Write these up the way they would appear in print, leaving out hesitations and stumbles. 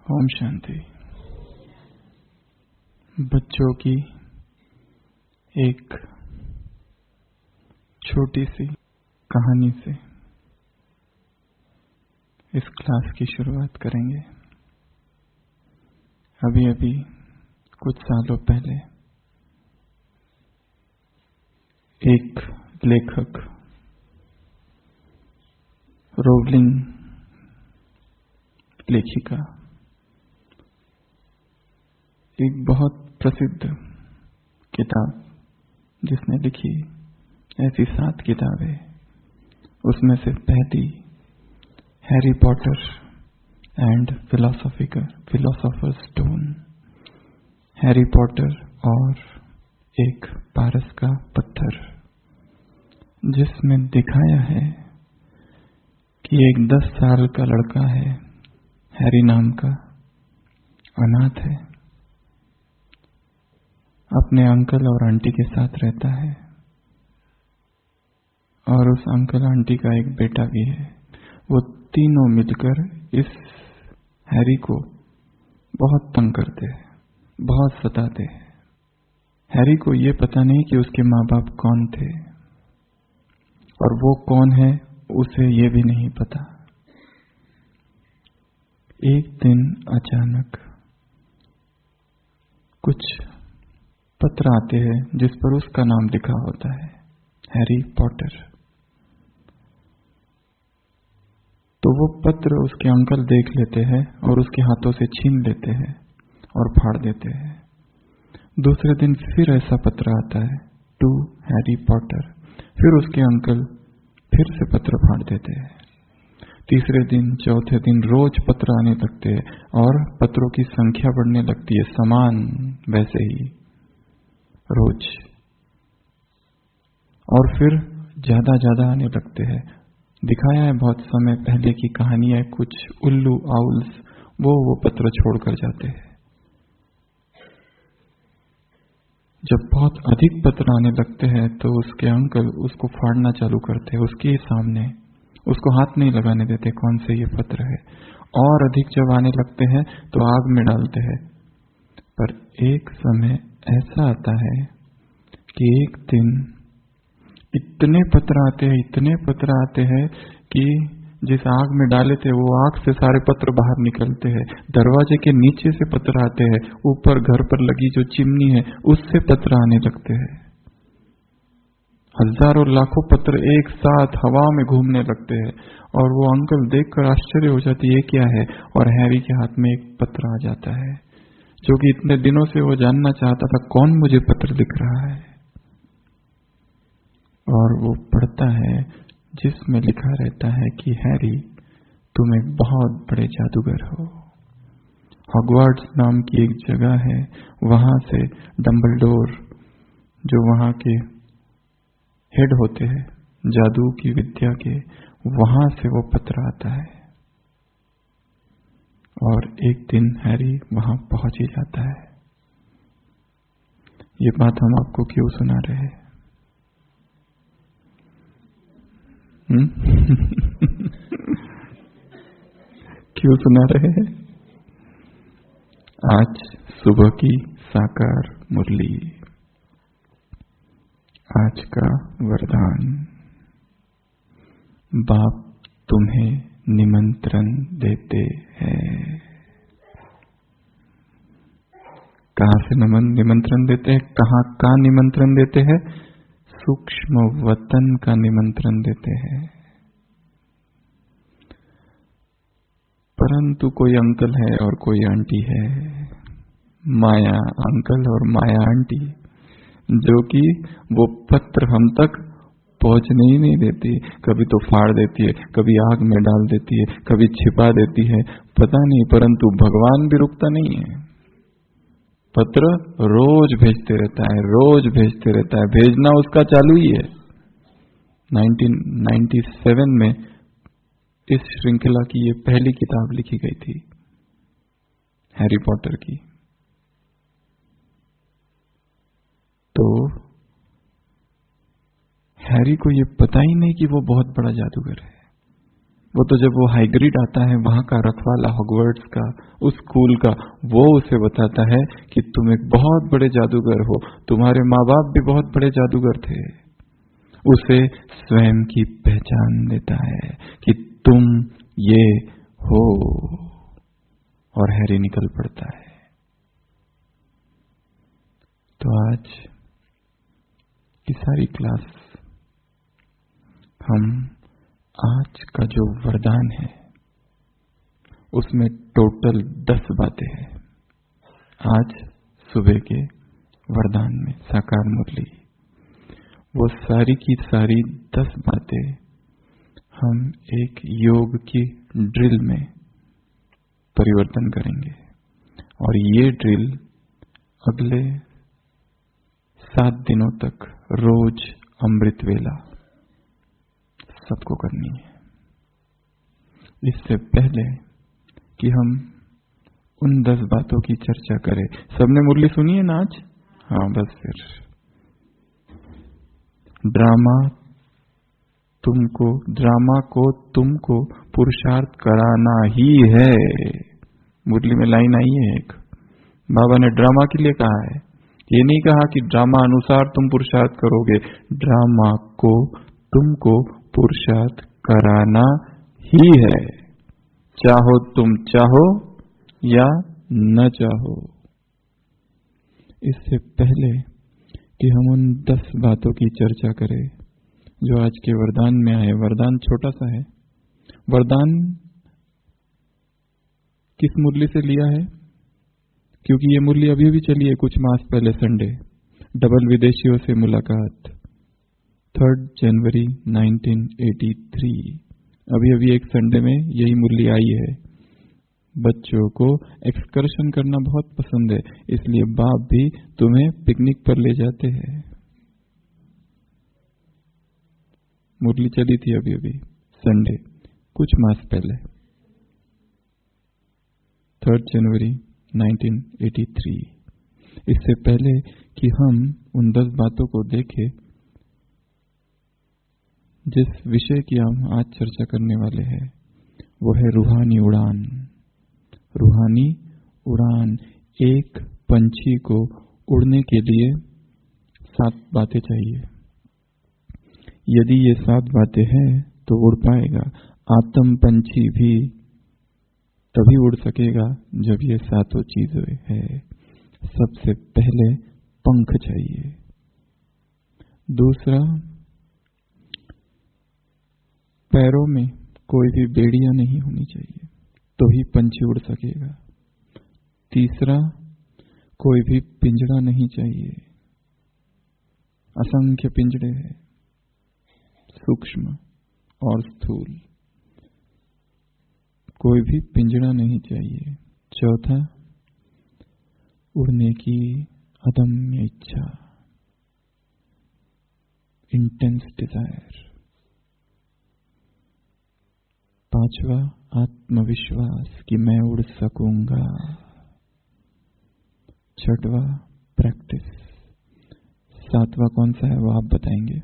ओम शांति। बच्चों की एक छोटी सी कहानी से इस क्लास की शुरुआत करेंगे। अभी अभी कुछ सालों पहले एक लेखक रोवलिंग लेखिका एक बहुत प्रसिद्ध किताब जिसने लिखी, ऐसी 7 किताबें, उसमें से पहली Harry Potter and philosopher stone, Harry Potter और एक पारस का पत्थर, जिसमें दिखाया है कि एक 10 साल का लड़का है, हैरी नाम का, अनाथ है, अपने अंकल और आंटी के साथ रहता है और उस अंकल आंटी का एक बेटा भी है। वो तीनों मिलकर इस हैरी को बहुत तंग करते हैं, बहुत सताते हैं। हैरी को ये पता नहीं कि उसके माँ बाप कौन थे और वो कौन है उसे ये भी नहीं पता। एक दिन अचानक कुछ पत्र आते हैं जिस पर उसका नाम लिखा होता है, हैरी पॉटर। तो वो पत्र उसके अंकल देख लेते हैं और उसके हाथों से छीन लेते हैं और फाड़ देते हैं। दूसरे दिन फिर ऐसा पत्र आता है, टू हैरी पॉटर। फिर उसके अंकल फिर से पत्र फाड़ देते हैं। तीसरे दिन, चौथे दिन रोज पत्र आने लगते हैं और पत्रों की संख्या बढ़ने लगती है, समान वैसे ही रोज, और फिर ज्यादा आने लगते हैं। दिखाया है बहुत समय पहले की कहानी है, कुछ उल्लू आउल्स वो पत्र छोड़कर जाते हैं। जब बहुत अधिक पत्र आने लगते हैं तो उसके अंकल उसको फाड़ना चालू करते हैं, उसके सामने, उसको हाथ नहीं लगाने देते कौन से ये पत्र है। और अधिक जब आने लगते हैं तो आग में डालते हैं। पर एक समय ऐसा आता है कि एक दिन इतने पत्र आते हैं कि जिस आग में डाले थे वो आग से सारे पत्र बाहर निकलते हैं। दरवाजे के नीचे से पत्र आते हैं, ऊपर घर पर लगी जो चिमनी है उससे पत्र आने लगते हैं। हजारों लाखों पत्र एक साथ हवा में घूमने लगते हैं और वो अंकल देखकर आश्चर्य हो जाती है, क्या है। और हैरी के हाथ में एक पत्र आ जाता है जो कि इतने दिनों से वो जानना चाहता था, कौन मुझे पत्र लिख रहा है। और वो पढ़ता है जिसमें लिखा रहता है कि हैरी, तुम एक बहुत बड़े जादूगर हो। हॉगवर्ट्स नाम की एक जगह है, वहां से डंबलडोर, जो वहां के हेड होते हैं जादू की विद्या के, वहां से वो पत्र आता है। और एक दिन हैरी वहां पहुंच ही जाता है। ये बात हम आपको क्यों सुना रहे हैं? क्यों सुना रहे हैं? आज सुबह की साकार मुरली, आज का वरदान। बाप तुम्हें निमंत्रण देते हैं। कहां से निमंत्रण देते हैं? कहां का निमंत्रण देते हैं? सूक्ष्म वतन का निमंत्रण देते हैं। परंतु कोई अंकल है और कोई आंटी है, माया अंकल और माया आंटी, जो कि वो पत्र हम तक पहुंचने ही नहीं देती। कभी तो फाड़ देती है, कभी आग में डाल देती है, कभी छिपा देती है, पता नहीं। परंतु भगवान भी रुकता नहीं है, पत्र रोज भेजते रहता है, भेजना उसका चालू ही है। 1997 में इस श्रृंखला की ये पहली किताब लिखी गई थी, हैरी पॉटर की। तो हैरी को ये पता ही नहीं कि वो बहुत बड़ा जादूगर है। वो तो जब वो हाइग्रिड आता है वहां का रखवाला हॉगवर्ट्स का, उस स्कूल का, वो उसे बताता है कि तुम एक बहुत बड़े जादूगर हो, तुम्हारे माँ बाप भी बहुत बड़े जादूगर थे। उसे स्वयं की पहचान देता है कि तुम ये हो, और हैरी निकल पड़ता है। तो आज की सारी क्लास हम आज का जो वरदान है उसमें टोटल 10 बातें हैं। आज सुबह के वरदान में साकार मुरली, वो सारी की सारी 10 बातें हम एक योग की ड्रिल में परिवर्तन करेंगे, और ये ड्रिल अगले 7 दिनों तक रोज अमृत वेला सबको करनी है। इससे पहले कि हम उन 10 बातों की चर्चा करें, सबने मुरली सुनी है ना आज? हाँ, बस फिर ड्रामा को तुमको पुरुषार्थ कराना ही है। मुरली में लाइन आई है एक, बाबा ने ड्रामा के लिए कहा है, ये नहीं कहा कि ड्रामा अनुसार तुम पुरुषार्थ करोगे। ड्रामा को तुमको पुरुषार्थ कराना ही है, चाहो तुम चाहो या न चाहो। इससे पहले कि हम उन 10 बातों की चर्चा करें जो आज के वरदान में आए, वरदान छोटा सा है। वरदान किस मुरली से लिया है? क्योंकि ये मुरली अभी भी चली है कुछ मास पहले, संडे, डबल विदेशियों से मुलाकात, 3 जनवरी 1983। अभी एक संडे में यही मुरली आई है। बच्चों को एक्सकर्शन करना बहुत पसंद है, इसलिए बाप भी तुम्हें पिकनिक पर ले जाते हैं। मुरली चली थी अभी संडे कुछ मास पहले, 3 जनवरी 1983। इससे पहले कि हम उन 10 बातों को देखें, जिस विषय की हम आज चर्चा करने वाले हैं वो है रूहानी उड़ान। रूहानी उड़ान, एक पंछी को उड़ने के लिए 7 बातें चाहिए। यदि ये 7 बातें हैं तो उड़ पाएगा। आत्म पंछी भी तभी उड़ सकेगा जब ये 7 चीजें है। सबसे पहले पंख चाहिए, दूसरा पैरों में कोई भी बेड़ियां नहीं होनी चाहिए तो ही पंछी उड़ सकेगा। तीसरा कोई भी पिंजड़ा नहीं चाहिए, असंख्य पिंजड़े हैं, सूक्ष्म और स्थूल, कोई भी पिंजड़ा नहीं चाहिए। चौथा, उड़ने की अदम्य इच्छा, इंटेंस डिजायर। पांचवा, आत्मविश्वास कि मैं उड़ सकूंगा। छठवा, प्रैक्टिस। 7वां कौन सा है वो आप बताएंगे?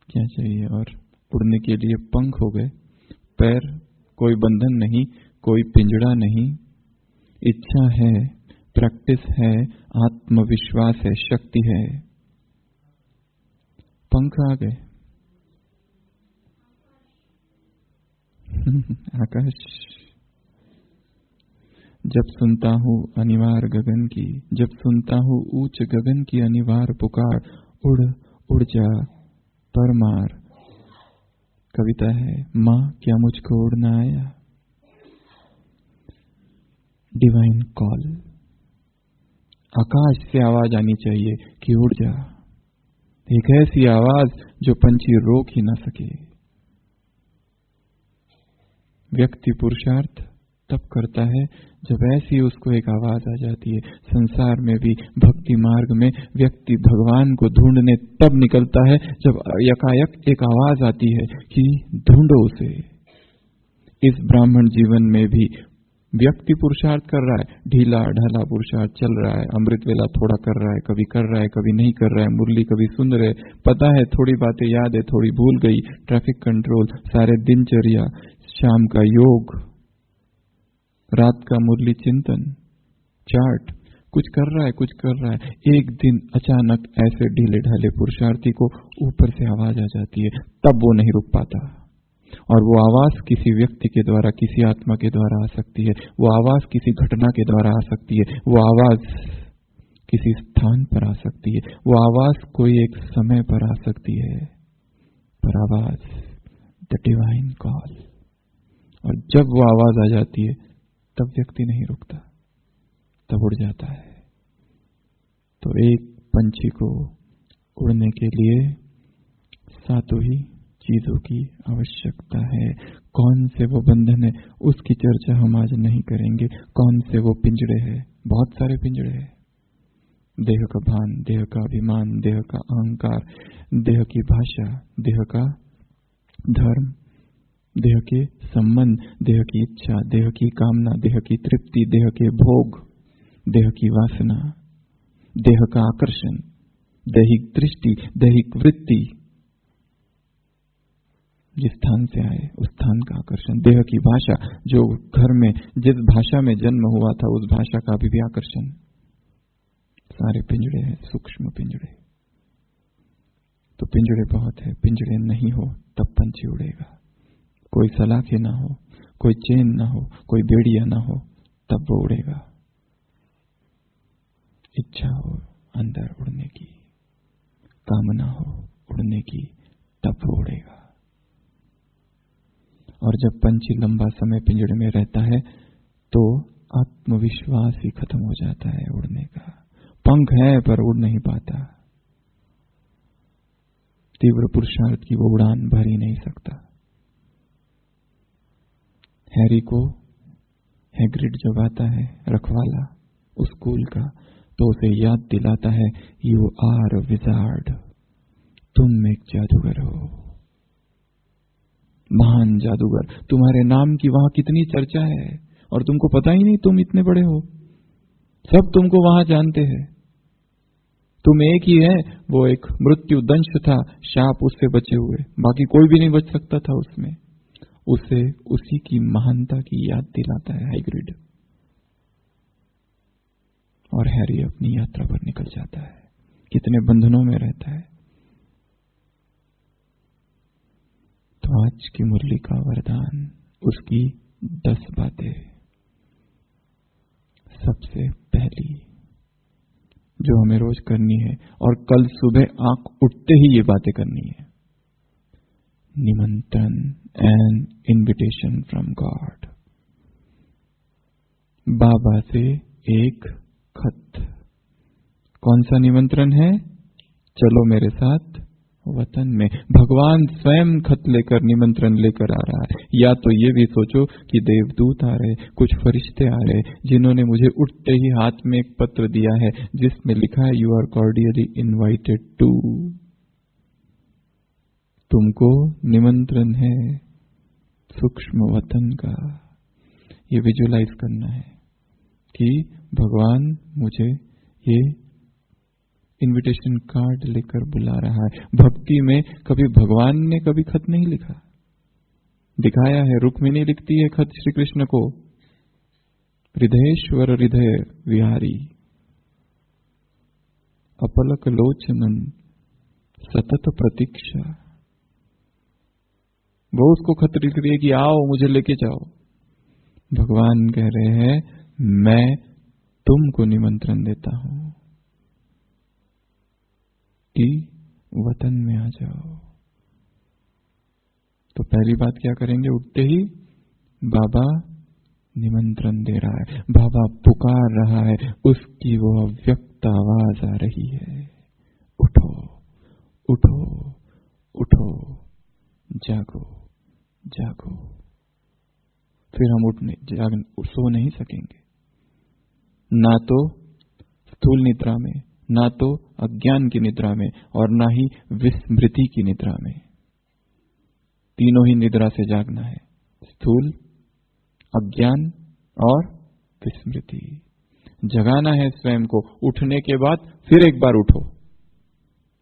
क्या चाहिए? और उड़ने के लिए पंख हो गए, पैर, कोई बंधन नहीं, कोई पिंजड़ा नहीं, इच्छा है, प्रैक्टिस है, आत्मविश्वास है, शक्ति है, पंख आ गए। आकाश। जब सुनता हूँ अनिवार्य गगन की, जब सुनता हूँ ऊंच गगन की अनिवार्य पुकार, उड़ उड़ जा परमार। कविता है, माँ क्या मुझको उड़ना आया। डिवाइन कॉल, आकाश से आवाज आनी चाहिए कि उड़ जा। एक ऐसी आवाज जो पंछी रोक ही ना सके। व्यक्ति पुरुषार्थ तब करता है जब ऐसी उसको एक आवाज आ जाती है। संसार में भी भक्ति मार्ग में व्यक्ति भगवान को ढूंढने तब निकलता है जब यकायक एक आवाज आती है कि ढूंढो उसे। इस ब्राह्मण जीवन में भी व्यक्ति पुरुषार्थ कर रहा है, ढीला ढाला पुरुषार्थ चल रहा है, अमृत वेला थोड़ा कर रहा है, कभी नहीं कर रहा है, मुरली कभी सुन रहे, पता है थोड़ी बातें याद है, थोड़ी भूल गई, ट्रैफिक कंट्रोल, सारे दिनचर्या, शाम का योग, रात का मुरली चिंतन, चार्ट, कुछ कर रहा है। एक दिन अचानक ऐसे ढीले ढाले पुरुषार्थी को ऊपर से आवाज आ जाती है, तब वो नहीं रुक पाता। और वो आवाज किसी व्यक्ति के द्वारा, किसी आत्मा के द्वारा आ सकती है, वो आवाज किसी घटना के द्वारा आ सकती है, वो आवाज किसी स्थान पर आ सकती है, वो आवाज कोई एक समय पर आ सकती है, पर आवाज द डिवाइन कॉल। और जब वो आवाज आ जाती है तब व्यक्ति नहीं रुकता, तब उड़ जाता है। तो एक पंछी को उड़ने के लिए सातों ही चीजों की आवश्यकता है। कौन से वो बंधन है उसकी चर्चा हम आज नहीं करेंगे, कौन से वो पिंजड़े हैं, बहुत सारे पिंजड़े हैं। देह का भान, देह का अभिमान, देह का अहंकार, देह की भाषा, देह का धर्म, देह के संबंध, देह की इच्छा, देह की कामना, देह की तृप्ति, देह के भोग, देह की वासना, देह का आकर्षण, दैहिक दृष्टि, दैहिक वृत्ति, जिस स्थान से आए उस स्थान का आकर्षण, देह की भाषा, जो घर में जिस भाषा में जन्म हुआ था उस भाषा का भी आकर्षण, सारे पिंजड़े हैं, सूक्ष्म पिंजड़े। तो पिंजड़े बहुत है, पिंजड़े नहीं हो तब पंछी उड़ेगा। कोई सलाखे ना हो, कोई चेन ना हो, कोई बेड़िया ना हो, तब वो उड़ेगा। इच्छा हो अंदर उड़ने की, कामना हो उड़ने की, तब वो उड़ेगा। और जब पंछी लंबा समय पिंजड़े में रहता है तो आत्मविश्वास ही खत्म हो जाता है उड़ने का। पंख है पर उड़ नहीं पाता, तीव्र पुरुषार्थ की वो उड़ान भर ही नहीं सकता। हैरी को हैग्रिड जब आता है, रखवाला उस स्कूल का, तो उसे याद दिलाता है, यू आर अ विजार्ड, तुम एक जादूगर हो, महान जादूगर। तुम्हारे नाम की वहां कितनी चर्चा है और तुमको पता ही नहीं तुम इतने बड़े हो। सब तुमको वहां जानते हैं, तुम एक ही है। वो एक मृत्यु दंश था, शाप उससे बचे हुए, बाकी कोई भी नहीं बच सकता था उसमें। उसे उसी की महानता की याद दिलाता है हैग्रिड। और हैरी अपनी यात्रा पर निकल जाता है, कितने बंधनों में रहता है। तो आज की मुरली का वरदान, उसकी 10 बातें। सबसे पहली जो हमें रोज करनी है और कल सुबह आंख उठते ही ये बातें करनी है, निमंत्रण एंड इनविटेशन फ्रॉम गॉड। बाबा से एक खत। कौन सा निमंत्रण है? चलो मेरे साथ वतन में। भगवान स्वयं खत लेकर, निमंत्रण लेकर आ रहा है। या तो ये भी सोचो कि देवदूत आ रहे, कुछ फरिश्ते आ रहे, जिन्होंने मुझे उठते ही हाथ में एक पत्र दिया है जिसमें लिखा है, you are cordially invited to. तुमको निमंत्रण है सूक्ष्म वतन का। ये विजुलाइज करना है कि भगवान मुझे ये इनविटेशन कार्ड लेकर बुला रहा है। भक्ति में कभी भगवान ने कभी खत नहीं लिखा, दिखाया है। रुक्मिणी लिखती है खत श्री कृष्ण को, हृदयेश्वर हृदय विहारी अपलक लोचनन सतत प्रतीक्षा। वो उसको खत लिख रही है कि आओ मुझे लेके जाओ। भगवान कह रहे हैं, मैं तुमको निमंत्रण देता हूं कि वतन में आ जाओ। तो पहली बात क्या करेंगे? उठते ही बाबा निमंत्रण दे रहा है, बाबा पुकार रहा है, उसकी वो अव्यक्त आवाज आ रही है, उठो उठो उठो, जागो जागो। फिर हम सो नहीं सकेंगे, ना तो स्थूल निद्रा में, ना तो अज्ञान की निद्रा में, और ना ही विस्मृति की निद्रा में। तीनों ही निद्रा से जागना है, स्थूल, अज्ञान और विस्मृति। जगाना है स्वयं को, उठने के बाद फिर एक बार उठो।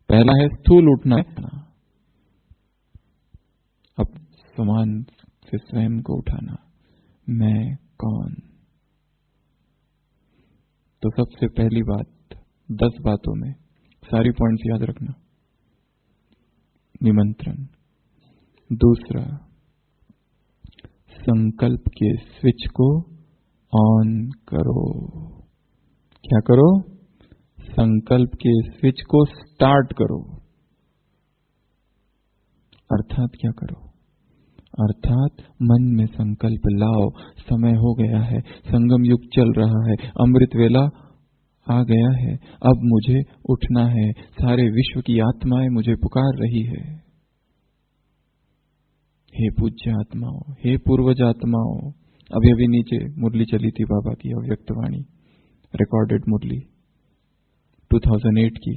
पहला है स्थूल उठना, अब समान से स्वयं को उठाना। मैं कौन? तो सबसे पहली बात, 10 बातों में सारी पॉइंट्स याद रखना। निमंत्रण। दूसरा, संकल्प के स्विच को ऑन करो। क्या करो? संकल्प के स्विच को स्टार्ट करो। अर्थात क्या करो? अर्थात मन में संकल्प लाओ। समय हो गया है, संगम युग चल रहा है, अमृत वेला आ गया है, अब मुझे उठना है। सारे विश्व की आत्माएं मुझे पुकार रही है। हे पूज्य आत्माओं, हे पूर्वज आत्माओं। अभी अभी नीचे मुरली चली थी बाबा की, अव्यक्त वाणी, रिकॉर्डेड मुरली 2008 की,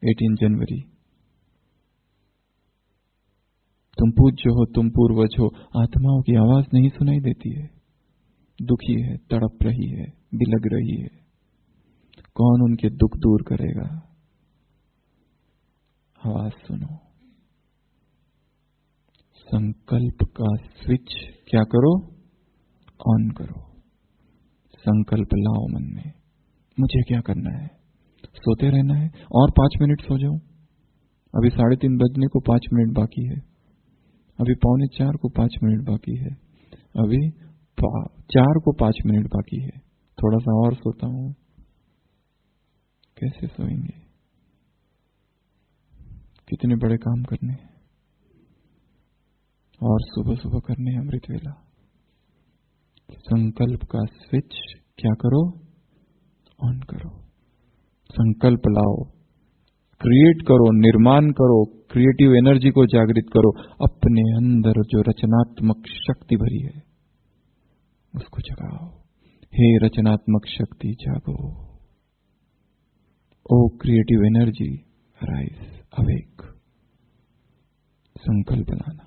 18 जनवरी। तुम पूज्य हो, तुम पूर्वज हो, आत्माओं की आवाज नहीं सुनाई देती है, दुखी है, तड़प रही है, बिलग रही है। कौन उनके दुख दूर करेगा? आवाज सुनो। संकल्प का स्विच क्या करो? ऑन करो। संकल्प लाओ मन में। मुझे क्या करना है? सोते रहना है और 5 मिनट सो जाऊं। अभी 3:30 बजने को 5 मिनट बाकी है। अभी 3:45 को 5 मिनट बाकी है। अभी 4 को 5 मिनट बाकी है। थोड़ा सा और सोता हूं। कैसे सोएंगे? कितने बड़े काम करने हैं और सुबह सुबह करने हैं अमृत वेला। संकल्प का स्विच क्या करो? ऑन करो। संकल्प लाओ, क्रिएट करो, निर्माण करो, क्रिएटिव एनर्जी को जागृत करो। अपने अंदर जो रचनात्मक शक्ति भरी है उसको जगाओ। हे रचनात्मक शक्ति जागो। ओ क्रिएटिव एनर्जी राइज अवेक। संकल्प लाना।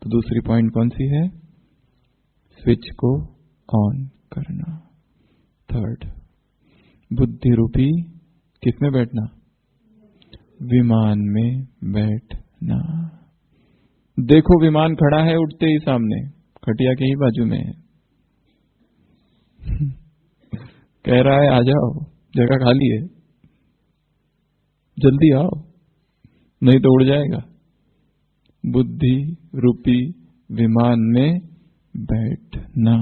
तो दूसरी पॉइंट कौन सी है? स्विच को ऑन करना। थर्ड, बुद्धि रूपी किसमें बैठना? विमान में बैठना। देखो विमान खड़ा है उठते ही सामने, खटिया के ही बाजू में है। कह रहा है आ जाओ, जगह खाली है, जल्दी आओ, नहीं तो उड़ जाएगा। बुद्धि रूपी विमान में बैठना,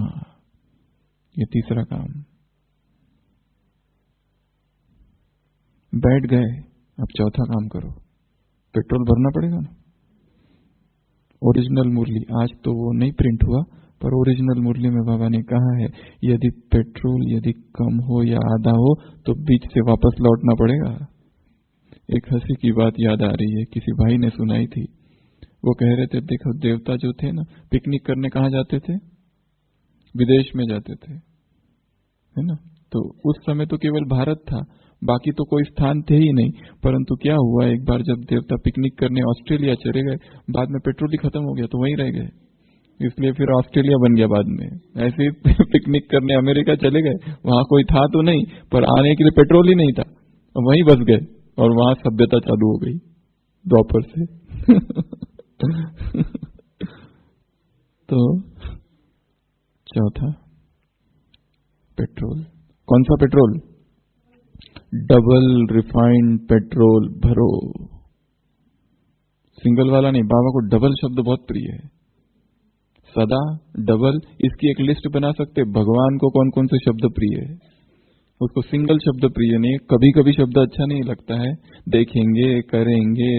ये तीसरा काम। बैठ गए, अब चौथा काम करो। पेट्रोल भरना पड़ेगा ना। ओरिजिनल मुरली, आज तो वो नहीं प्रिंट हुआ, पर ओरिजिनल मुरली में बाबा ने कहा है यदि पेट्रोल यदि कम हो या आधा हो तो बीच से वापस लौटना पड़ेगा। एक हंसी की बात याद आ रही है, किसी भाई ने सुनाई थी। वो कह रहे थे देखो देवता जो थे ना, पिकनिक करने कहाँ जाते थे? विदेश में जाते थे, है ना। तो उस समय तो केवल भारत था, बाकी तो कोई स्थान थे ही नहीं। परंतु क्या हुआ, एक बार जब देवता पिकनिक करने ऑस्ट्रेलिया चले गए, बाद में पेट्रोल ही खत्म हो गया तो वहीं रह गए, इसलिए फिर ऑस्ट्रेलिया बन गया बाद में। ऐसे ही पिकनिक करने अमेरिका चले गए, वहां कोई था तो नहीं, पर आने के लिए पेट्रोल ही नहीं था, वहीं बस गए और वहां सभ्यता चालू हो गई द्वापर से। तो चौथा, पेट्रोल। कौन सा पेट्रोल? डबल रिफाइंड पेट्रोल भरो। सिंगल वाला नहीं। बाबा को डबल शब्द बहुत प्रिय है, सदा डबल। इसकी एक लिस्ट बना सकते, भगवान को कौन कौन से शब्द प्रिय है। उसको सिंगल शब्द प्रिय नहीं, कभी कभी शब्द अच्छा नहीं लगता है, देखेंगे करेंगे,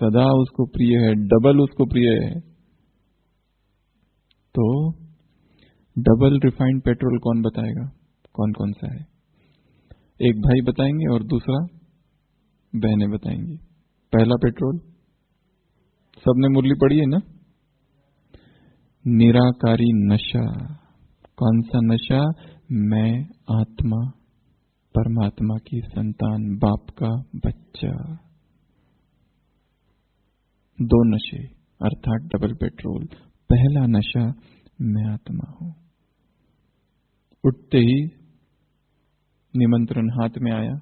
सदा उसको प्रिय है, डबल उसको प्रिय है। तो डबल रिफाइंड पेट्रोल कौन बताएगा कौन कौन सा है? एक भाई बताएंगे और दूसरा बहनें बताएंगी। पहला पेट्रोल, सबने मुरली पढ़ी है ना? निराकारी नशा। कौन सा नशा? मैं आत्मा, परमात्मा की संतान, बाप का बच्चा। 2 नशे अर्थात डबल पेट्रोल। पहला नशा मैं आत्मा हूं। उठते ही निमंत्रण हाथ में आया,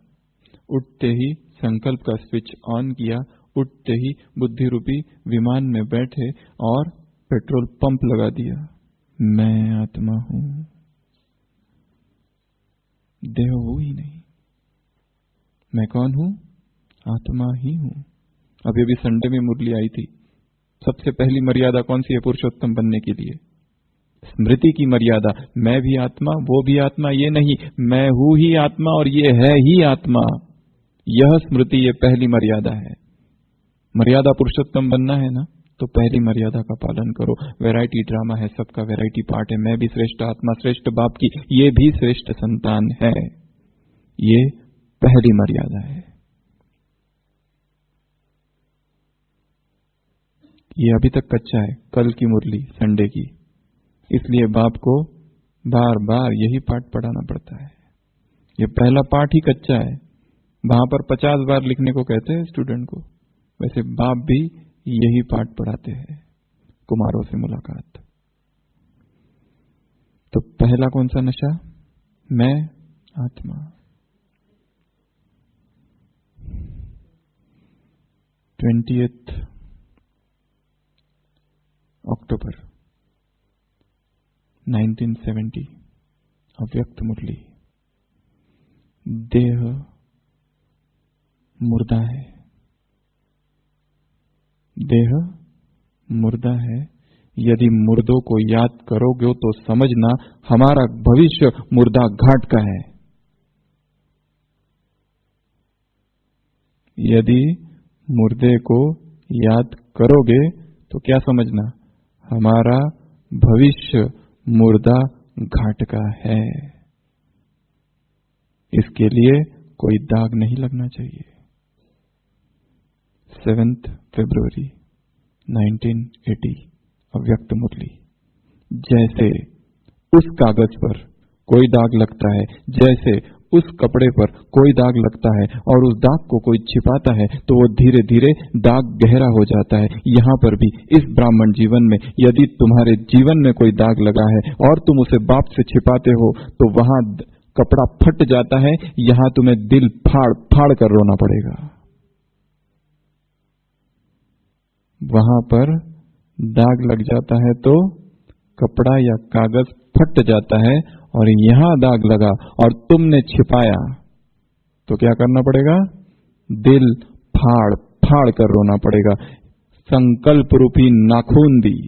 उठते ही संकल्प का स्विच ऑन किया, उठते ही बुद्धि रूपी विमान में बैठे और पेट्रोल पंप लगा दिया। मैं आत्मा हूं, देह हूं ही नहीं। मैं कौन हूं? आत्मा ही हूं। अभी अभी संडे में मुरली आई थी। सबसे पहली मर्यादा कौन सी है पुरुषोत्तम बनने के लिए? स्मृति की मर्यादा। मैं भी आत्मा, वो भी आत्मा, ये नहीं, मैं हूं ही आत्मा और ये है ही आत्मा। यह स्मृति, ये पहली मर्यादा है। मर्यादा पुरुषोत्तम बनना है ना, तो पहली मर्यादा का पालन करो। वैरायटी ड्रामा है, सबका वैरायटी पार्ट है। मैं भी श्रेष्ठ आत्मा, श्रेष्ठ बाप की, ये भी श्रेष्ठ संतान है। ये पहली मर्यादा है। ये अभी तक कच्चा है। कल की मुरली संडे की, इसलिए बाप को बार बार यही पाठ पढ़ाना पड़ता है। ये पहला पाठ ही कच्चा है। वहां पर 50 बार लिखने को कहते हैं स्टूडेंट को, वैसे बाप भी यही पाठ पढ़ाते हैं। कुमारों से मुलाकात। तो पहला कौन सा नशा? मैं आत्मा। 20 अक्टूबर 1970, अव्यक्त मुरली। देह मुर्दा है, देह मुर्दा है। यदि मुर्दों को याद करोगे तो समझना हमारा भविष्य मुर्दा घाट का है। यदि मुर्दे को याद करोगे तो क्या समझना? हमारा भविष्य मुर्दा घाट का है। इसके लिए कोई दाग नहीं लगना चाहिए। 7 फरवरी 1980, अव्यक्त मुरली। जैसे उस कागज पर कोई दाग लगता है, जैसे उस कपड़े पर कोई दाग लगता है और उस दाग को कोई छिपाता है तो वो धीरे धीरे दाग गहरा हो जाता है। यहाँ पर भी इस ब्राह्मण जीवन में यदि तुम्हारे जीवन में कोई दाग लगा है और तुम उसे बाप से छिपाते हो तो वहां कपड़ा फट जाता है। यहां तुम्हें दिल फाड़ फाड़ कर रोना पड़ेगा। वहां पर दाग लग जाता है तो कपड़ा या कागज फट जाता है, और यहां दाग लगा और तुमने छिपाया तो क्या करना पड़ेगा? दिल फाड़ फाड़ कर रोना पड़ेगा। संकल्प रूपी नाखून दी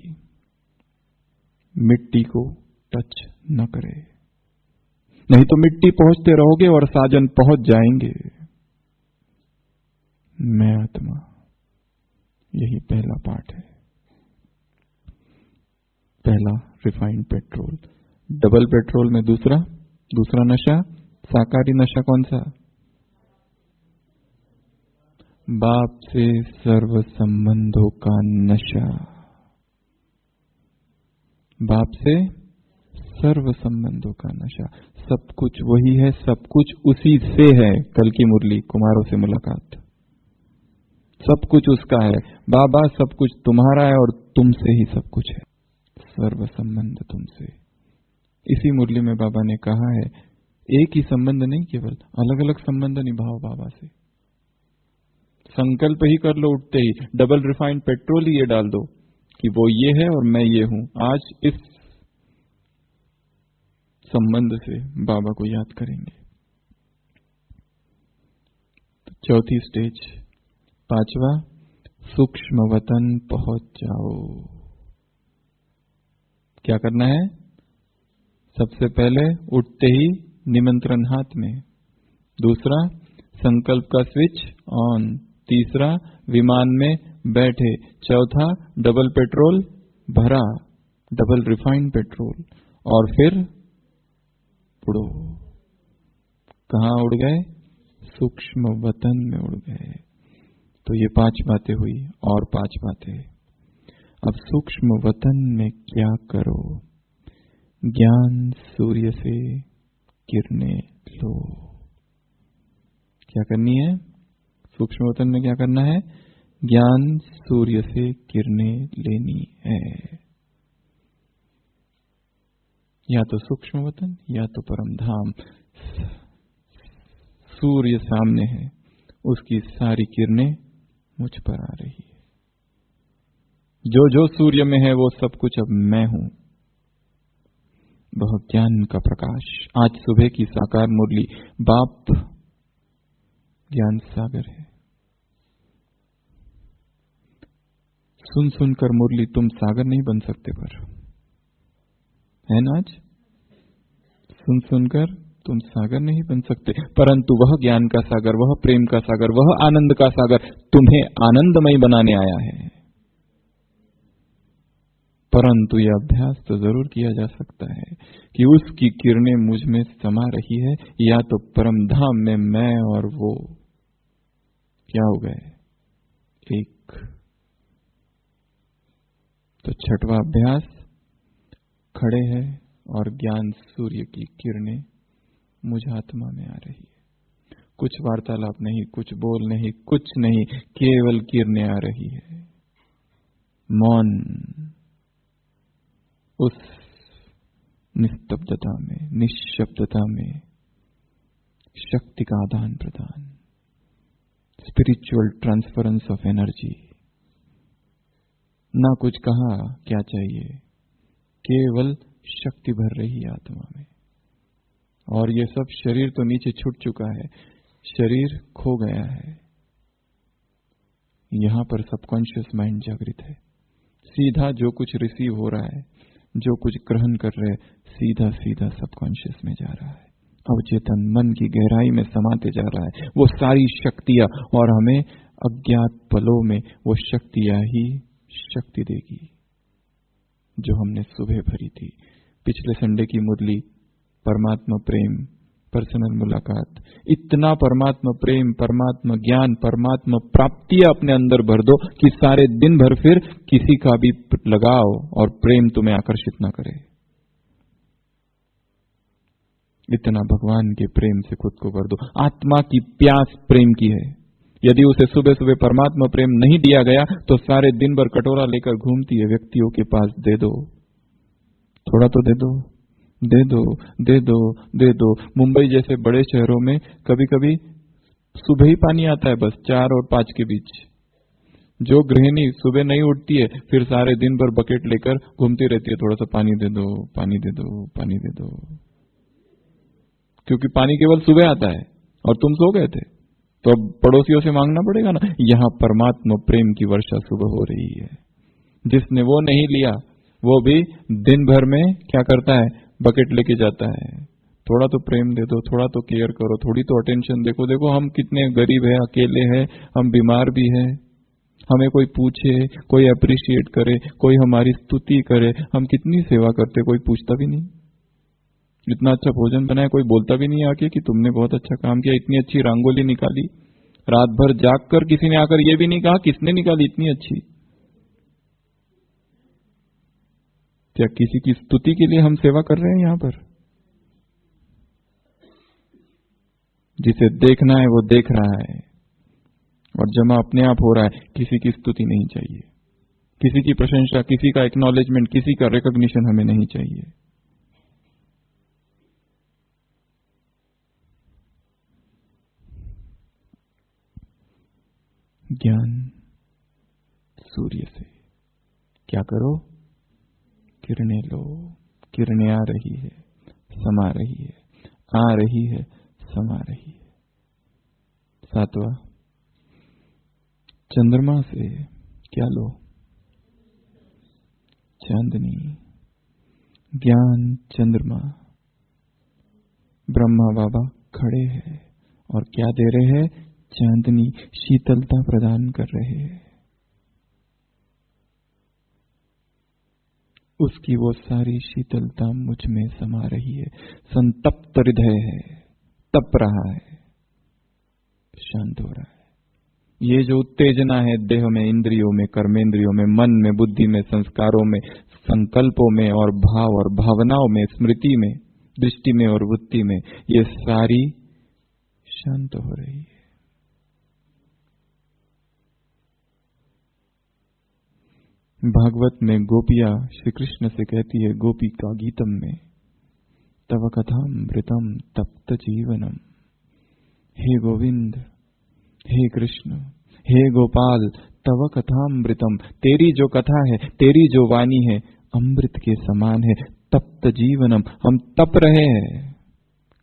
मिट्टी को टच न करे, नहीं तो मिट्टी पहुंचते रहोगे और साजन पहुंच जाएंगे। मैं आत्मा, यही पहला पाठ है। पहला रिफाइंड पेट्रोल। डबल पेट्रोल में दूसरा नशा, साकारी नशा कौन सा? बाप से सर्व संबंधों का नशा। बाप से सर्व संबंधों का नशा। सब कुछ वही है, सब कुछ उसी से है। कल की मुरली, कुमारों से मुलाकात। सब कुछ उसका है। बाबा सब कुछ तुम्हारा है और तुमसे ही सब कुछ है। सर्व संबंध तुमसे। इसी मुरली में बाबा ने कहा है, एक ही संबंध नहीं, केवल अलग अलग संबंध निभाओ बाबा से। संकल्प ही कर लो उठते ही, डबल रिफाइंड पेट्रोल ही ये डाल दो कि वो ये है और मैं ये हूं। आज इस संबंध से बाबा को याद करेंगे। तो चौथी स्टेज, पांचवा, सूक्ष्म वतन पहुंच जाओ। क्या करना है? सबसे पहले उठते ही निमंत्रण हाथ में। दूसरा, संकल्प का स्विच ऑन। तीसरा, विमान में बैठे। चौथा, डबल पेट्रोल भरा, डबल रिफाइंड पेट्रोल। और फिर उड़ो। कहां उड़ गए? सूक्ष्म वतन में उड़ गए। तो ये 5 बातें हुई, और 5 बातें। अब सूक्ष्म वतन में क्या करो? ज्ञान सूर्य से किरणें लो। क्या करनी है? सूक्ष्म वतन में क्या करना है? ज्ञान सूर्य से किरणें लेनी है। या तो सूक्ष्म वतन या तो परम धाम। सूर्य सामने है, उसकी सारी किरणें मुझ पर आ रही है। जो जो सूर्य में है वो सब कुछ अब मैं हूं। वह ज्ञान का प्रकाश। आज सुबह की साकार मुरली, बाप ज्ञान सागर है। सुन सुनकर मुरली तुम सागर नहीं बन सकते, पर है ना? आज सुन सुनकर तुम सागर नहीं बन सकते, परंतु वह ज्ञान का सागर, वह प्रेम का सागर, वह आनंद का सागर तुम्हें आनंदमय बनाने आया है। परंतु यह अभ्यास तो जरूर किया जा सकता है कि उसकी किरणें मुझ में समा रही है, या तो परम धाम में मैं और वो क्या हो गए, एक। तो छठवां अभ्यास, खड़े हैं और ज्ञान सूर्य की किरणें मुझ आत्मा में आ रही है। कुछ वार्तालाप नहीं, कुछ बोल नहीं, कुछ नहीं, केवल किरणें आ रही है। मौन, उस निस्तब्धता में, निश्शब्दता में शक्ति का आदान प्रदान, स्पिरिचुअल ट्रांसफरेंस ऑफ एनर्जी। ना कुछ कहा क्या चाहिए, केवल शक्ति भर रही है आत्मा में। और ये सब शरीर तो नीचे छूट चुका है, शरीर खो गया है। यहां पर सबकॉन्शियस माइंड जागृत है। सीधा जो कुछ रिसीव हो रहा है, जो कुछ ग्रहण कर रहे, सीधा सीधा सबकॉन्शियस में जा रहा है, अवचेतन मन की गहराई में समाते जा रहा है वो सारी शक्तियां। और हमें अज्ञात पलों में वो शक्तियां ही शक्ति देगी जो हमने सुबह भरी थी। पिछले संडे की मुरली, परमात्मा प्रेम, पर्सनल मुलाकात, इतना परमात्मा प्रेम, परमात्मा ज्ञान, परमात्मा प्राप्तियां अपने अंदर भर दो कि सारे दिन भर फिर किसी का भी लगाव और प्रेम तुम्हें आकर्षित ना करे। इतना भगवान के प्रेम से खुद को भर दो। आत्मा की प्यास प्रेम की है। यदि उसे सुबह सुबह परमात्मा प्रेम नहीं दिया गया तो सारे दिन भर कटोरा लेकर घूमती है व्यक्तियों के पास। दे दो, थोड़ा तो दे दो, दे दो, दे दो, दे दो। मुंबई जैसे बड़े शहरों में कभी कभी सुबह ही पानी आता है, बस 4 और 5 के बीच। जो गृहिणी सुबह नहीं उठती है, फिर सारे दिन भर बकेट लेकर घूमती रहती है, थोड़ा सा पानी दे दो, पानी दे दो, पानी दे दो। क्योंकि पानी केवल सुबह आता है और तुम सो गए थे, तो अब पड़ोसियों से मांगना पड़ेगा ना। यहां परमात्मा प्रेम की वर्षा सुबह हो रही है। जिसने वो नहीं लिया वो भी दिन भर में क्या करता है, बकेट लेके जाता है। थोड़ा तो प्रेम दे दो, थोड़ा तो केयर करो, थोड़ी तो अटेंशन देखो। देखो हम कितने गरीब है, अकेले हैं, हम बीमार भी हैं। हमें कोई पूछे, कोई अप्रिशिएट करे, कोई हमारी स्तुति करे, हम कितनी सेवा करते, कोई पूछता भी नहीं। इतना अच्छा भोजन बनाया, कोई बोलता भी नहीं आके कि तुमने बहुत अच्छा काम किया, इतनी अच्छी रंगोली निकाली, रात भर जाग कर किसी ने आकर ये भी नहीं कहा किसने निकाली इतनी अच्छी। क्या किसी की स्तुति के लिए हम सेवा कर रहे हैं यहां पर? जिसे देखना है वो देख रहा है और जमा अपने आप हो रहा है। किसी की स्तुति नहीं चाहिए, किसी की प्रशंसा, किसी का एक्नॉलेजमेंट, किसी का रिकॉग्निशन हमें नहीं चाहिए। ज्ञान सूर्य से क्या करो, किरणें लो। किरणें आ रही है, समा रही है, आ रही है, समा रही है। 7वां, चंद्रमा से क्या लो, चांदनी। ज्ञान चंद्रमा, ब्रह्मा बाबा खड़े हैं और क्या दे रहे हैं, चांदनी, शीतलता प्रदान कर रहे हैं। उसकी वो सारी शीतलता मुझ में समा रही है। संतप्त हृदय है, तप रहा है, शांत हो रहा है। ये जो उत्तेजना है देह में, इंद्रियों में, कर्मेंद्रियों में, मन में, बुद्धि में, संस्कारों में, संकल्पों में और भाव और भावनाओं में, स्मृति में, दृष्टि में और वृत्ति में, ये सारी शांत हो रही है। भागवत में गोपियां श्री कृष्ण से कहती है, गोपी का गीतम में, तव कथामृतम तप्त जीवनम। हे गोविंद, हे कृष्ण, हे गोपाल, तव कथामृतम, तेरी जो कथा है, तेरी जो वाणी है, अमृत के समान है। तप्त जीवनम, हम तप रहे हैं।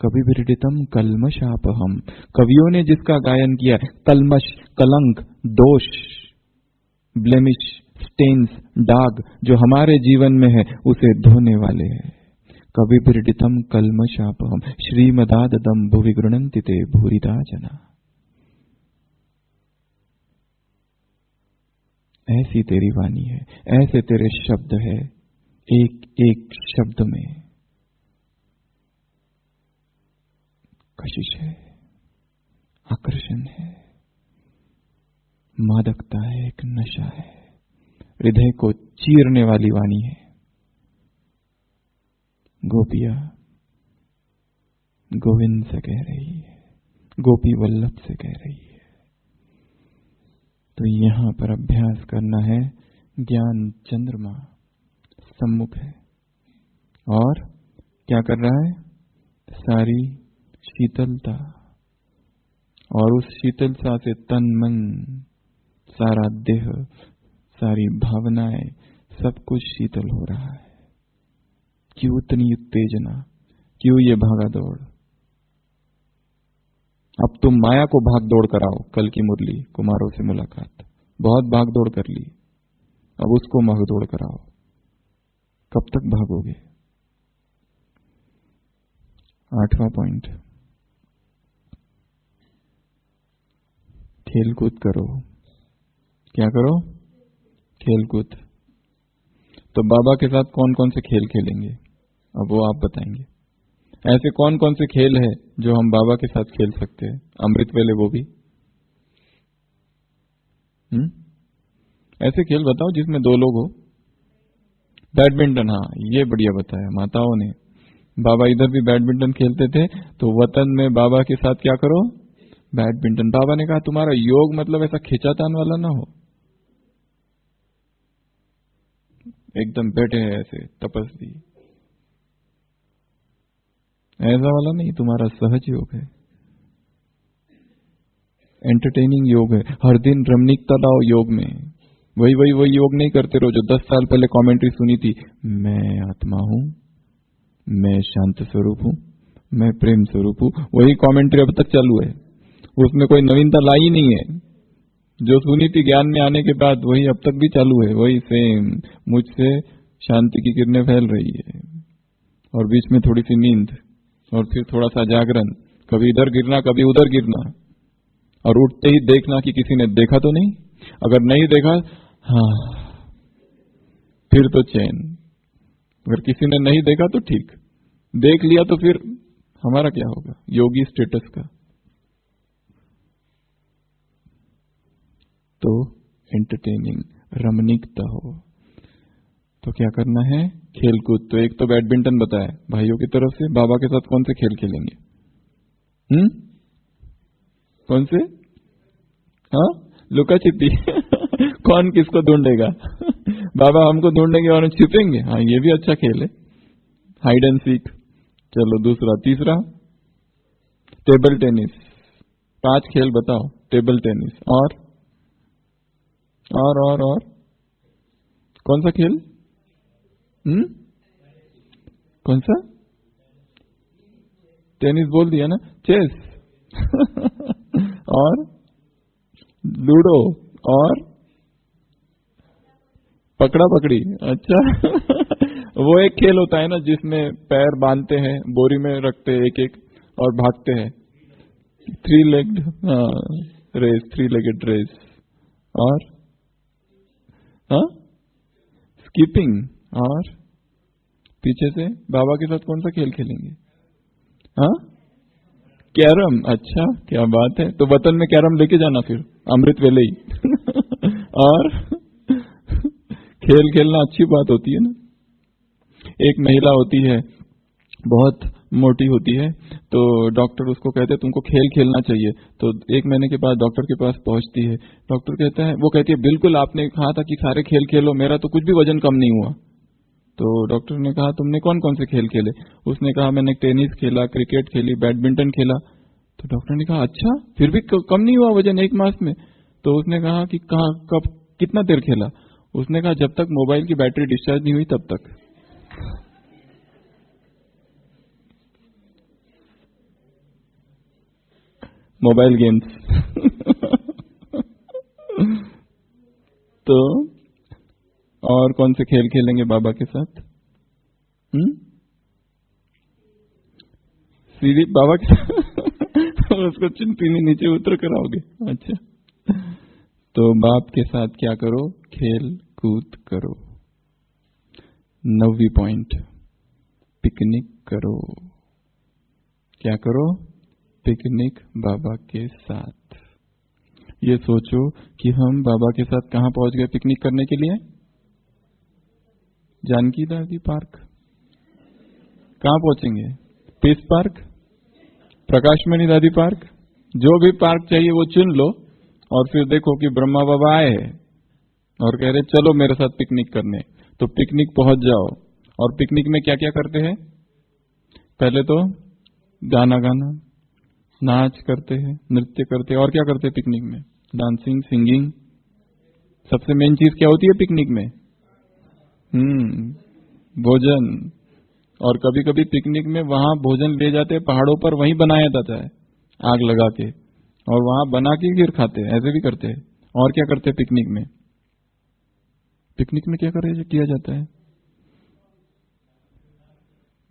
कवि विरडितम कलमशापहम, कवियों ने जिसका गायन किया, कलमश, कलंक, दोष, ब्लेमिश, स्टेन्स, दाग जो हमारे जीवन में है, उसे धोने वाले हैं। कवि विरडितम कलमशापहम श्रीमदाददम भुवि गृणन्ति ते भूरिदा जना। ऐसी तेरी वाणी है, ऐसे तेरे शब्द है, एक एक शब्द में कशिश है, आकर्षण है, मादकता है, एक नशा है, हृदय को चीरने वाली वाणी है। गोपिया गोविंद से कह रही है, गोपी वल्लभ से कह रही है। तो यहां पर अभ्यास करना है। ज्ञान चंद्रमा सम्मुख है और क्या कर रहा है? सारी शीतलता, और उस शीतलता से तन मन, सारा देह, सारी भावनाएं, सब कुछ शीतल हो रहा है। क्यों इतनी उत्तेजना, क्यों ये भागा दौड़? अब तुम माया को भाग दौड़ कराओ। कल की मुरली कुमारों से मुलाकात, बहुत भाग दौड़ कर ली, अब उसको भाग दौड़ कराओ। कब तक भागोगे? 8वां पॉइंट, खेलकूद करो। क्या करो? खेलकूद। तो बाबा के साथ कौन कौन से खेल खेलेंगे, अब वो आप बताएंगे। ऐसे कौन कौन से खेल है जो हम बाबा के साथ खेल सकते हैं? अमृत वेले वो भी। ऐसे खेल बताओ जिसमें 2 लोग हो। बैडमिंटन, हाँ ये बढ़िया बताया माताओं ने। बाबा इधर भी बैडमिंटन खेलते थे, तो वतन में बाबा के साथ क्या करो? बैडमिंटन। बाबा ने कहा तुम्हारा योग मतलब ऐसा खिंचातान वाला ना हो, एकदम बैठे हैं ऐसे तपस्वी, ऐसा वाला नहीं। तुम्हारा सहज योग है, एंटरटेनिंग योग है। हर दिन रमणीकता लाओ योग में। वही योग नहीं करते रहो जो 10 साल पहले कमेंट्री सुनी थी। मैं आत्मा हूं, मैं शांत स्वरूप हूं, मैं प्रेम स्वरूप हूं। वही कमेंट्री अब तक चालू है, उसमें कोई नवीनता लाई नहीं है। जो सुनी थी ज्ञान में आने के बाद, वही अब तक भी चालू है, वही सेम। मुझसे शांति की किरणें फैल रही है, और बीच में थोड़ी सी नींद, और फिर थोड़ा सा जागरण, कभी इधर गिरना कभी उधर गिरना, और उठते ही देखना कि किसी ने देखा तो नहीं। अगर नहीं देखा, हाँ, फिर तो चैन। अगर किसी ने नहीं देखा तो ठीक, देख लिया तो फिर हमारा क्या होगा योगी स्टेटस का। तो एंटरटेनिंग, रमणीकता हो। तो क्या करना है? खेलकूद। तो एक तो बैडमिंटन बताया भाइयों की तरफ से। बाबा के साथ कौन से खेल खेलेंगे? कौन से? हाँ, लुका छिपी। कौन किसको ढूंढेगा? बाबा हमको ढूंढेंगे और छिपेंगे। हाँ, ये भी अच्छा खेल है, हाइड एंड सीक। चलो दूसरा। तीसरा टेबल टेनिस। 5 खेल बताओ। टेबल टेनिस और कौन सा खेल? कौन सा? टेनिस बोल दिया ना। चेस और लूडो और पकड़ा पकड़ी। अच्छा वो एक खेल होता है ना जिसमें पैर बांधते हैं, बोरी में रखते हैं एक एक और भागते हैं। 3 लेग्ड रेस, 3 लेगेड रेस। और स्कीपिंग। और पीछे से बाबा के साथ कौन सा खेल खेलेंगे? कैरम। अच्छा, क्या बात है। तो वतन में कैरम लेके जाना फिर अमृत वेले ही। और खेल खेलना अच्छी बात होती है ना। एक महिला होती है, बहुत मोटी होती है, तो डॉक्टर उसको कहते हैं तुमको खेल खेलना चाहिए। तो 1 महीने के बाद डॉक्टर के पास पहुंचती है। डॉक्टर कहता है, वो कहती है बिल्कुल आपने कहा था कि सारे खेल खेलो, मेरा तो कुछ भी वजन कम नहीं हुआ। तो डॉक्टर ने कहा तुमने कौन कौन से खेल खेले? उसने कहा मैंने टेनिस खेला, क्रिकेट खेली, बैडमिंटन खेला। तो डॉक्टर ने कहा अच्छा, फिर भी कम नहीं हुआ वजन 1 मास में? तो उसने कहा कि कहाँ, कब, कितना देर खेला? उसने कहा जब तक मोबाइल की बैटरी डिस्चार्ज नहीं हुई तब तक। Mobile games. तो और कौन से खेल खेलेंगे बाबा के साथ? सीधी बाबा के साथ उसको चिंपीनी नीचे उतर कर आओगे? अच्छा, तो बाप के साथ क्या करो? खेल कूद करो। 9वीं पॉइंट, पिकनिक करो। क्या करो? पिकनिक बाबा के साथ। ये सोचो कि हम बाबा के साथ कहां पहुंच गए पिकनिक करने के लिए? जानकी दादी पार्क। कहां पहुंचेंगे? पीस पार्क, प्रकाशमणि दादी पार्क, जो भी पार्क चाहिए वो चुन लो। और फिर देखो कि ब्रह्मा बाबा आए हैं और कह रहे चलो मेरे साथ पिकनिक करने। तो पिकनिक पहुंच जाओ। और पिकनिक में क्या क्या करते हैं? पहले तो गाना गाना, नाच करते हैं, नृत्य करते हैं। और क्या करते हैं पिकनिक में? Dancing, singing. सबसे मेन चीज क्या होती है पिकनिक में? भोजन। और कभी कभी पिकनिक में वहां भोजन ले जाते हैं पहाड़ों पर, वहीं बनाया जाता है आग लगा के, और वहां बना के फिर खाते हैं। ऐसे भी करते हैं। और क्या करते हैं पिकनिक में? पिकनिक में क्या किया जाता है?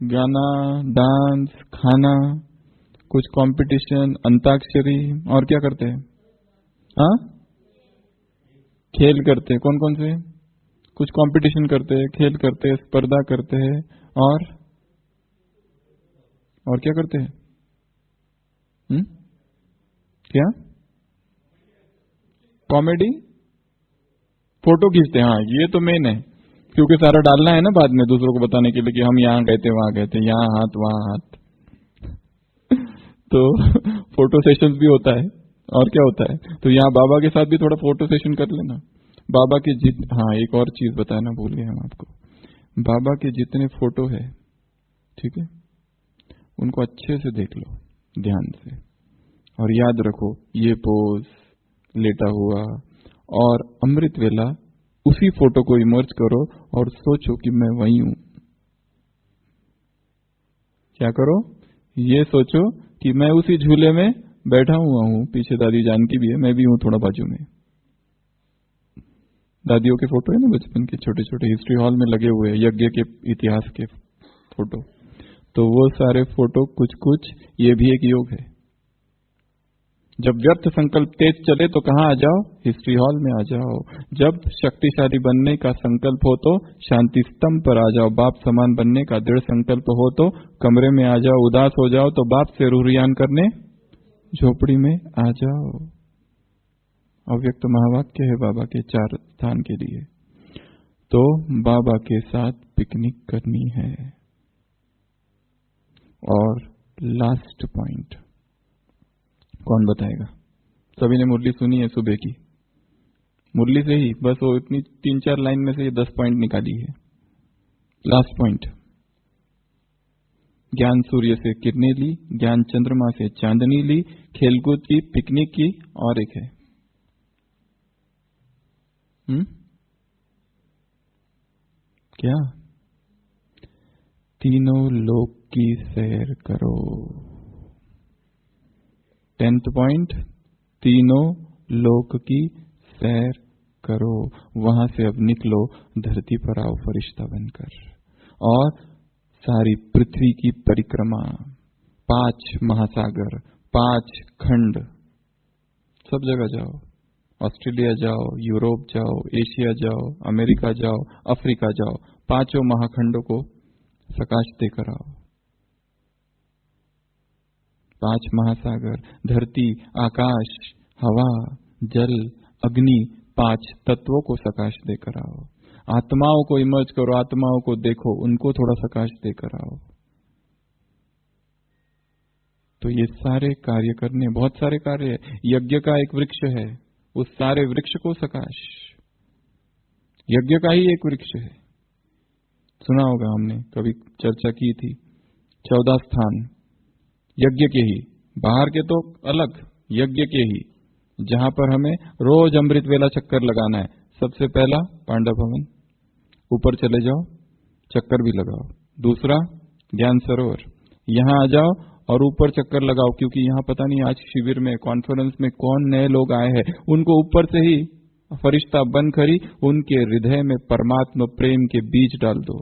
गाना, डांस, खाना, कुछ कंपटीशन, अंताक्षरी। और क्या करते हैं? हाँ, खेल करते हैं। कौन कौन से? कुछ कंपटीशन करते हैं, खेल करते हैं, स्पर्धा करते हैं। और क्या करते हैं? क्या? कॉमेडी, फोटो खींचते हैं। हाँ, ये तो मेन है, क्योंकि सारा डालना है ना बाद में दूसरों को बताने के लिए कि हम यहाँ गए थे, वहां गए थे, यहाँ हाथ वहां हाथ। तो फोटो सेशन भी होता है। और क्या होता है? तो यहाँ बाबा के साथ भी थोड़ा फोटो सेशन कर लेना। बाबा के हाँ, एक और चीज बताना भूल गए हम आपको। बाबा के जितने फोटो है, ठीक है, उनको अच्छे से देख लो ध्यान से, और याद रखो ये पोज, लेटा हुआ, और अमृत वेला। उसी फोटो को इमर्ज करो और सोचो कि मैं वही हूं। क्या करो? ये सोचो कि मैं उसी झूले में बैठा हुआ हूं, पीछे दादी जानकी भी है, मैं भी हूं थोड़ा बाजू में। दादियों के फोटो है ना बचपन के, छोटे छोटे हिस्ट्री हॉल में लगे हुए, यज्ञ के इतिहास के फोटो। तो वो सारे फोटो कुछ कुछ ये भी एक योग है। जब व्यर्थ संकल्प तेज चले तो कहां आ जाओ? हिस्ट्री हॉल में आ जाओ। जब शक्तिशाली बनने का संकल्प हो तो शांति स्तंभ पर आ जाओ। बाप समान बनने का दृढ़ संकल्प हो तो कमरे में आ जाओ। उदास हो जाओ तो बाप से रूहरियान करने झोपड़ी में आ जाओ। अव्यक्त महावाक्य है बाबा के 4 स्थान के लिए। तो बाबा के साथ पिकनिक करनी है। और लास्ट पॉइंट कौन बताएगा? सभी ने मुरली सुनी है सुबह की? मुरली से ही बस वो इतनी 3-4 लाइन में से ये 10 पॉइंट निकाली है। लास्ट पॉइंट, ज्ञान सूर्य से किरणें ली, ज्ञान चंद्रमा से चांदनी ली, खेलकूद की, पिकनिक की, और एक है क्या? तीनों लोक की सैर करो। 10th पॉइंट, तीनों लोक की सैर करो। वहां से अब निकलो, धरती पर आओ फरिश्ता बनकर, और सारी पृथ्वी की परिक्रमा, 5 महासागर, 5 खंड, सब जगह जाओ। ऑस्ट्रेलिया जाओ, यूरोप जाओ, एशिया जाओ, अमेरिका जाओ, अफ्रीका जाओ, 5 महाखंडों को सकाश देकर आओ। 5 महासागर, धरती, आकाश, हवा, जल, अग्नि, 5 तत्वों को सकाश देकर आओ। आत्माओं को इमर्ज करो, आत्माओं को देखो, उनको थोड़ा सकाश देकर आओ। तो ये सारे कार्य करने, बहुत सारे कार्य। यज्ञ का एक वृक्ष है, उस सारे वृक्ष को सकाश, यज्ञ का ही एक वृक्ष है, सुना होगा, हमने कभी चर्चा की थी। 14 स्थान यज्ञ के ही, बाहर के तो अलग, यज्ञ के ही, जहां पर हमें रोज अमृत वेला चक्कर लगाना है। सबसे पहला पांडव भवन, ऊपर चले जाओ, चक्कर भी लगाओ। दूसरा ज्ञान सरोवर, यहां आ जाओ और ऊपर चक्कर लगाओ, क्योंकि यहां पता नहीं आज शिविर में, कॉन्फ्रेंस में कौन नए लोग आए हैं, उनको ऊपर से ही फरिश्ता बन करी उनके हृदय में परमात्मा प्रेम के बीज डाल दो।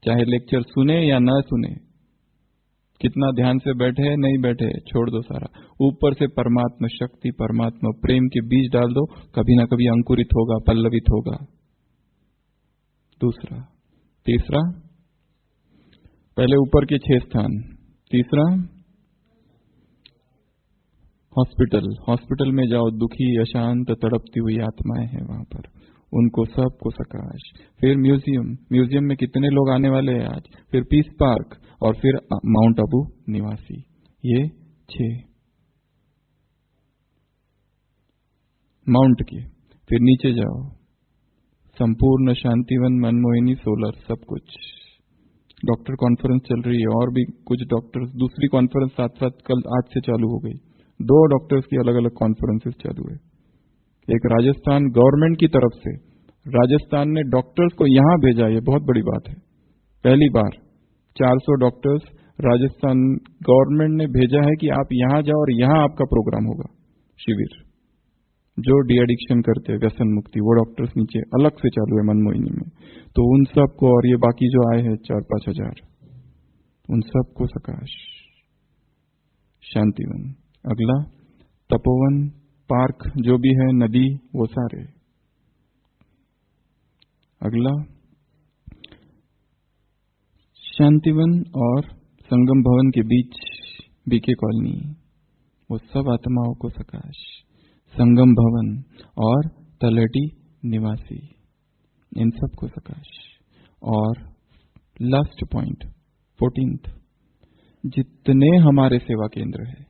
चाहे लेक्चर सुने या ना सुने, कितना ध्यान से बैठे नहीं बैठे, छोड़ दो सारा। ऊपर से परमात्मा शक्ति, परमात्मा प्रेम के बीज डाल दो, कभी ना कभी अंकुरित होगा, पल्लवित होगा। दूसरा। तीसरा, पहले ऊपर के 6 स्थान। तीसरा हॉस्पिटल, हॉस्पिटल में जाओ, दुखी अशांत तड़पती हुई आत्माएं हैं वहां पर, उनको सबको सकाश। फिर म्यूजियम, म्यूजियम में कितने लोग आने वाले हैं आज। फिर पीस पार्क और फिर माउंट आबू निवासी, ये 6 माउंट के। फिर नीचे जाओ, संपूर्ण शांतिवन, मनमोहिनी, सोलर, सब कुछ। डॉक्टर कॉन्फ्रेंस चल रही है और भी कुछ डॉक्टर्स, दूसरी कॉन्फ्रेंस साथ साथ कल आज से चालू हो गई। 2 डॉक्टर्स की अलग अलग कॉन्फ्रेंसेस चालू है। एक राजस्थान गवर्नमेंट की तरफ से, राजस्थान ने डॉक्टर्स को यहां भेजा, ये बहुत बड़ी बात है। पहली बार 400 डॉक्टर्स राजस्थान गवर्नमेंट ने भेजा है कि आप यहां जाओ और यहां आपका प्रोग्राम होगा, शिविर। जो डी एडिक्शन करते हैं, व्यसन मुक्ति, वो डॉक्टर्स नीचे अलग से चालू है मनमोहिनी में। तो उन सबको, और ये बाकी जो आए हैं 4-5 हजार, उन सबको सकाश। शांतिवन। अगला तपोवन, पार्क जो भी है, नदी, वो सारे। अगला शांतिवन और संगम भवन के बीच बीके कॉलोनी, वो सब आत्माओं को सकाश। संगम भवन और तलहटी निवासी, इन सबको सकाश। और लास्ट पॉइंट 14th, जितने हमारे सेवा केंद्र है,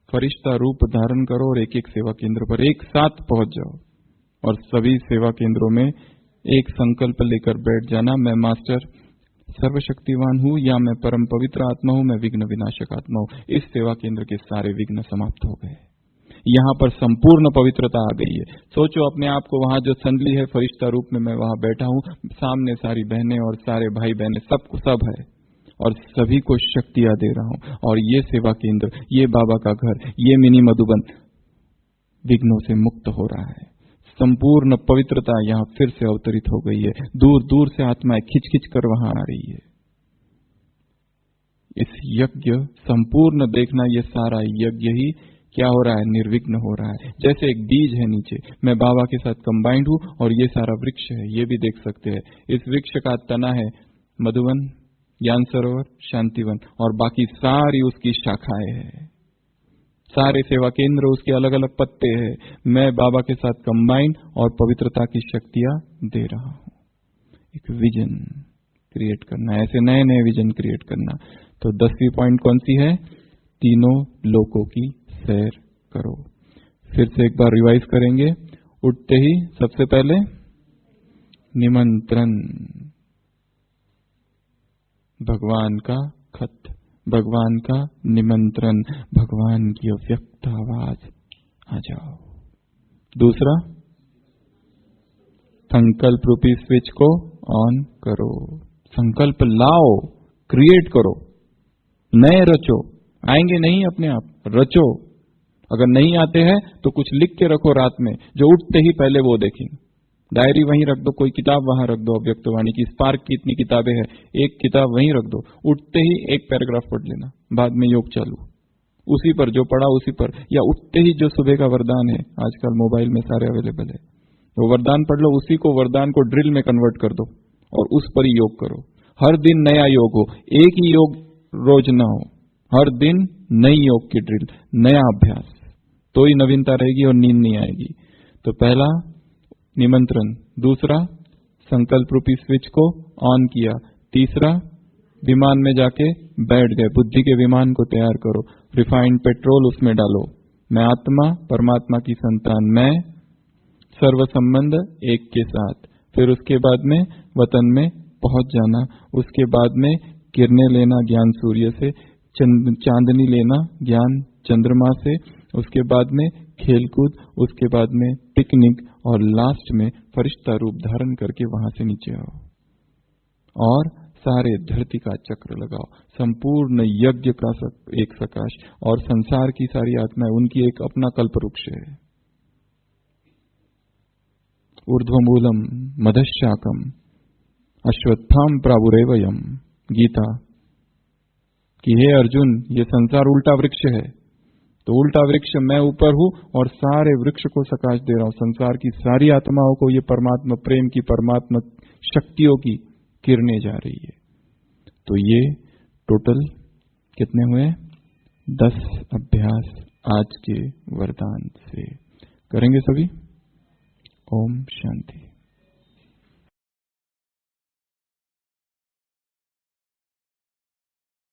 फरिश्ता रूप धारण करो और एक एक सेवा केंद्र पर एक साथ पहुंच जाओ और सभी सेवा केंद्रों में एक संकल्प लेकर बैठ जाना, मैं मास्टर सर्वशक्तिवान हूं या मैं परम पवित्र आत्मा हूं, मैं विघ्न विनाशक आत्मा हूं। इस सेवा केंद्र के सारे विघ्न समाप्त हो गए, यहां पर संपूर्ण पवित्रता आ गई है। सोचो अपने आप को, वहां जो संदली है फरिश्ता रूप में, मैं वहां बैठा हूं, सामने सारी बहनें और सारे भाई बहनें, सबको सब है और सभी को शक्तियां दे रहा हूं। और ये सेवा केंद्र, ये बाबा का घर, ये मिनी मधुबन विघ्नों से मुक्त हो रहा है। संपूर्ण पवित्रता यहां फिर से अवतरित हो गई है। दूर दूर से आत्माएं खिंच खिंच कर वहां आ रही है। इस यज्ञ संपूर्ण देखना, ये सारा यज्ञ ही क्या हो रहा है, निर्विघ्न हो रहा है। जैसे एक बीज है नीचे, मैं बाबा के साथ कंबाइंड हूं और ये सारा वृक्ष है, ये भी देख सकते हैं। इस वृक्ष का तना है मधुवन, ज्ञान सरोवर, शांतिवन और बाकी सारी उसकी शाखाएं हैं। सारे सेवा केंद्र उसके अलग अलग पत्ते हैं। मैं बाबा के साथ कंबाइंड और पवित्रता की शक्तियां दे रहा हूं। एक विजन क्रिएट करना, ऐसे नए नए विजन क्रिएट करना। तो 10वीं पॉइंट कौन सी है? तीनों लोकों की सैर करो। फिर से एक बार रिवाइज करेंगे। उठते ही सबसे पहले निमंत्रण, भगवान का खत, भगवान का निमंत्रण, भगवान की अव्यक्त आवाज, आ जाओ। दूसरा, संकल्प रूपी स्विच को ऑन करो। संकल्प लाओ, क्रिएट करो, नए रचो। आएंगे नहीं अपने आप, रचो। अगर नहीं आते हैं तो कुछ लिख के रखो रात में, जो उठते ही पहले वो देखेंगे। डायरी वहीं रख दो, कोई किताब वहां रख दो, अव्यक्तवाणी की, स्पार्क की इतनी किताबें हैं, एक किताब वहीं रख दो। उठते ही एक पैराग्राफ पढ़ लेना, बाद में योग चालू, उसी पर जो पढ़ा उसी पर। या उठते ही जो सुबह का वरदान है, आजकल मोबाइल में सारे अवेलेबल है, वो वरदान पढ़ लो, उसी को वरदान को ड्रिल में कन्वर्ट कर दो और उस पर ही योग करो। हर दिन नया योग हो, एक ही योग रोज ना हो, हर दिन नई योग की ड्रिल, नया अभ्यास, तो ही नवीनता रहेगी और नींद नहीं आएगी। तो पहला निमंत्रण, दूसरा संकल्प रूपी स्विच को ऑन किया, तीसरा विमान में जाके बैठ गए, बुद्धि के विमान को तैयार करो, रिफाइंड पेट्रोल उसमें डालो। मैं आत्मा, परमात्मा की संतान, मैं सर्व संबंध एक के साथ। फिर उसके बाद में वतन में पहुंच जाना, उसके बाद में किरणें लेना ज्ञान सूर्य से, चांदनी लेना ज्ञान चंद्रमा से, उसके बाद में खेलकूद, उसके बाद में पिकनिक, और लास्ट में फरिश्ता रूप धारण करके वहां से नीचे आओ और सारे धरती का चक्र लगाओ, संपूर्ण यज्ञ का एक सकाश, और संसार की सारी आत्माएं उनकी एक अपना कल्पवृक्ष है। ऊर्ध्वमूलम मदशाकम अश्वत्थाम प्रावुरेवयम, गीता कि हे अर्जुन ये संसार उल्टा वृक्ष है, तो उल्टा वृक्ष मैं ऊपर हूं और सारे वृक्ष को सकाश दे रहा हूं, संसार की सारी आत्माओं को ये परमात्मा प्रेम की, परमात्मा शक्तियों की किरणें जा रही है। तो ये टोटल कितने हुए? 10 अभ्यास आज के वरदान से करेंगे सभी। ओम शांति।